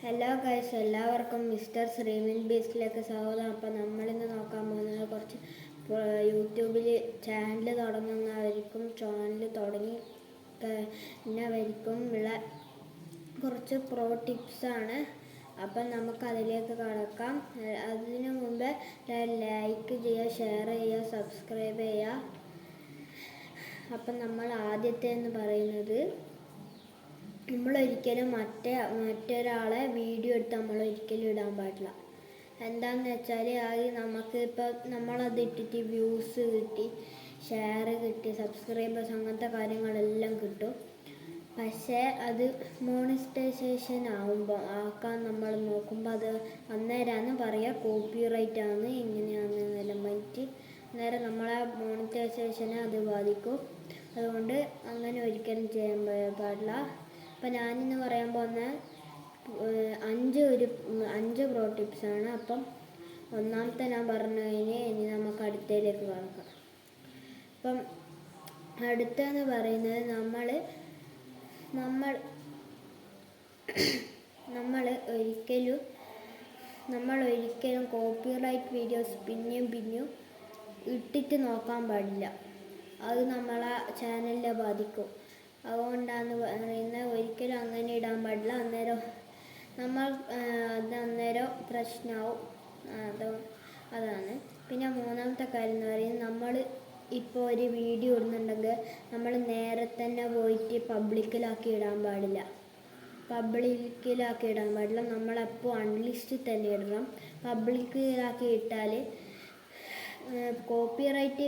Hello guys, എല്ലാവർക്കും mister ശ്രീമിൻ ബീസ്റ്റിലേക്ക് സ്വാഗതം. അപ്പോൾ നമ്മളിന്ന് നോക്കാൻ പോകുന്നത് കുറച്ച് യൂട്യൂബിൽ ചാനൽ തുടങ്ങുന്നവർക്കും ചാനൽ തുടങ്ങിയവർക്കും ഉള്ള കുറച്ച് പ്രോ ടിപ്സാണ്. അപ്പം നമുക്ക് അതിലേക്ക് കടക്കാം. അതിനു മുമ്പ് ലൈക്ക് ചെയ്യുക, ഷെയർ ചെയ്യുക, സബ്സ്ക്രൈബ് ചെയ്യുക. അപ്പം നമ്മൾ ആദ്യത്തെ എന്ന് പറയുന്നത്, നമ്മളൊരിക്കലും മറ്റൊരാളെ വീഡിയോ എടുത്ത് നമ്മളൊരിക്കലും ഇടാൻ പാടില്ല. എന്താണെന്ന് വെച്ചാൽ അത് നമുക്കിപ്പോൾ നമ്മളത് ഇട്ടിട്ട് വ്യൂസ് കിട്ടി, ഷെയർ കിട്ടി, സബ്സ്ക്രൈബേഴ്സ്, അങ്ങനത്തെ കാര്യങ്ങളെല്ലാം കിട്ടും. പക്ഷേ അത് മോണിറ്റൈസേഷൻ ആക്കാൻ നമ്മൾ നോക്കുമ്പോൾ അത് അന്നേരമാണ് പറയുക കോപ്പിറൈറ്റാണ്, ഇങ്ങനെയാണെന്നെല്ലാം പറഞ്ഞിട്ട് അന്നേരം നമ്മളെ മോണിറ്റൈസേഷനെ അത് ബാധിക്കും. അതുകൊണ്ട് അങ്ങനെ ഒരിക്കലും ചെയ്യാൻ പാടില്ല. അപ്പം ഞാനിന്ന് പറയാൻ പോകുന്ന 5 പ്രോ ടിപ്സാണ്. അപ്പം ഒന്നാമത്തെ ഞാൻ പറഞ്ഞു കഴിഞ്ഞ് ഇനി നമുക്ക് അടുത്തതിലേക്ക് കടക്കാം. അപ്പം അടുത്തെന്ന് പറയുന്നത് നമ്മൾ ഒരിക്കലും കോപ്പിറൈറ്റ് വീഡിയോസ് പിന്നെയും ഇട്ടിട്ട് നോക്കാൻ പാടില്ല. അത് നമ്മളെ ചാനലിനെ ബാധിക്കും. അതുകൊണ്ടാണ് പറയുന്നത് ഒരിക്കലും അങ്ങനെ ഇടാൻ പാടില്ല. അന്നേരം പ്രശ്നമാവും. അതാണ്. പിന്നെ മൂന്നാമത്തെ കാര്യം എന്ന് പറയുന്നത്, നമ്മൾ ഇപ്പോൾ ഒരു വീഡിയോ ഇടുന്നുണ്ടെങ്കിൽ നമ്മൾ നേരെ തന്നെ പോയിട്ട് പബ്ലിക്കിലാക്കി ഇടാൻ പാടില്ല. നമ്മളെപ്പോൾ അൺലിസ്റ്റ് തന്നെ ഇടണം. പബ്ലിക്കിലാക്കി ഇട്ടാൽ കോപ്പിറൈറ്റ്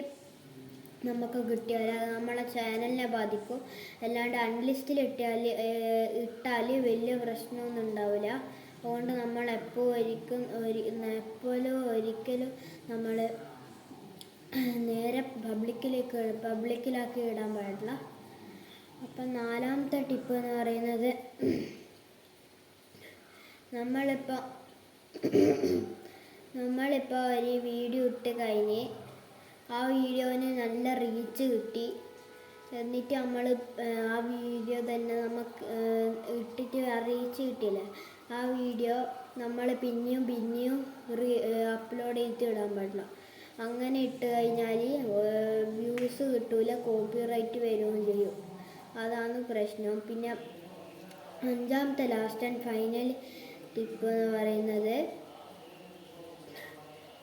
നമുക്ക് കിട്ടിയാൽ അത് നമ്മളെ ചാനലിനെ ബാധിക്കും. അല്ലാണ്ട് അൺലിസ്റ്റിൽ ഇട്ടാൽ വലിയ പ്രശ്നമൊന്നും ഉണ്ടാവില്ല. അതുകൊണ്ട് നമ്മൾ എപ്പോഴും ഒരിക്കലും നമ്മൾ നേരെ പബ്ലിക്കിലാക്കി ഇടാൻ പാടില്ല. അപ്പം നാലാമത്തെ ടിപ്പ് എന്ന് പറയുന്നത്, നമ്മളിപ്പോൾ ഒരു വീഡിയോ ഇട്ട് കഴിഞ്ഞ് ആ വീഡിയോന് നല്ല റീച്ച് കിട്ടി, എന്നിട്ട് നമ്മൾ ആ വീഡിയോ തന്നെ നമുക്ക് ഇട്ടിട്ട് റീച്ച് കിട്ടിയില്ല, ആ വീഡിയോ നമ്മൾ പിന്നെയും അപ്ലോഡ് ചെയ്തിട്ട് ഇടാൻ പാടില്ല. അങ്ങനെ ഇട്ട് കഴിഞ്ഞാൽ വ്യൂസ് കിട്ടൂല, കോപ്പിറൈറ്റ് വരികയും ചെയ്യും. അതാണ് പ്രശ്നം. പിന്നെ അഞ്ചാമത്തെ ലാസ്റ്റ് ആൻഡ് ഫൈനൽ ടിപ്പ് എന്ന് പറയുന്നത്,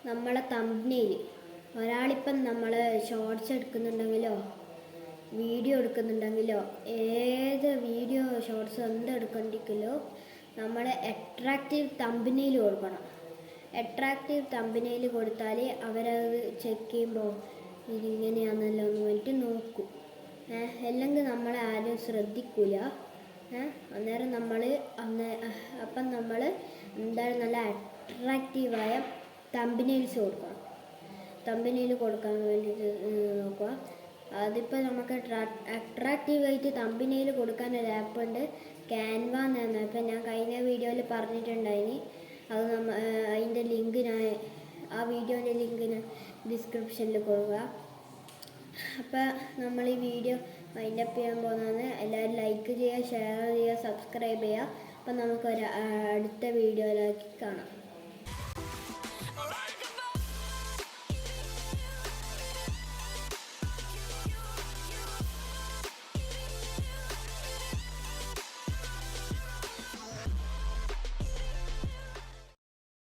നമ്മളെ തംബ്നെയിൽ ഒരാളിപ്പം നമ്മൾ ഷോർട്സ് എടുക്കുന്നുണ്ടെങ്കിലോ വീഡിയോ എടുക്കുന്നുണ്ടെങ്കിലോ ഏത് വീഡിയോ ഷോർട്സ് എന്തെടുക്കണ്ടെങ്കിലോ നമ്മൾ അട്രാക്റ്റീവ് തംബ്നെയിൽ കൊടുക്കണം. അട്രാക്റ്റീവ് തംബ്നെയിൽ കൊടുത്താൽ അവരത് ചെക്ക് ചെയ്യുമ്പോൾ ഇതിങ്ങനെയാണെന്നല്ലോ എന്ന് പറഞ്ഞിട്ട് നോക്കും. അല്ലെങ്കിൽ നമ്മളെ ആരും ശ്രദ്ധിക്കില്ല. അന്നേരം നമ്മൾ എന്തായാലും നല്ല അട്രാക്റ്റീവായ തംബ്നെയിൽസ് കൊടുക്കണം. തംബ്നെയിൽ കൊടുക്കാൻ വേണ്ടിയിട്ട് നോക്കുക. അതിപ്പോൾ നമുക്ക് അട്രാക്റ്റീവായിട്ട് തംബ്നെയിൽ കൊടുക്കാൻ ഒരു ആപ്പ് ഉണ്ട്, ക്യാൻവ എന്നാണ്. ഇപ്പം ഞാൻ കഴിഞ്ഞ വീഡിയോയിൽ പറഞ്ഞിട്ടുണ്ടായിന്. അത് അതിൻ്റെ ലിങ്ക് ആ വീഡിയോൻ്റെ ലിങ്ക് ഞാൻ ഡിസ്ക്രിപ്ഷനിൽ കൊടുക്കുക. അപ്പോൾ നമ്മൾ ഈ വീഡിയോ വൈൻഡപ്പ് ചെയ്യാൻ പോകുന്നതാണ്. എല്ലാവരും ലൈക്ക് ചെയ്യുക, ഷെയർ ചെയ്യുക, സബ്സ്ക്രൈബ് ചെയ്യുക. അപ്പം നമുക്കൊരു അടുത്ത വീഡിയോയിലേക്ക് കാണാം.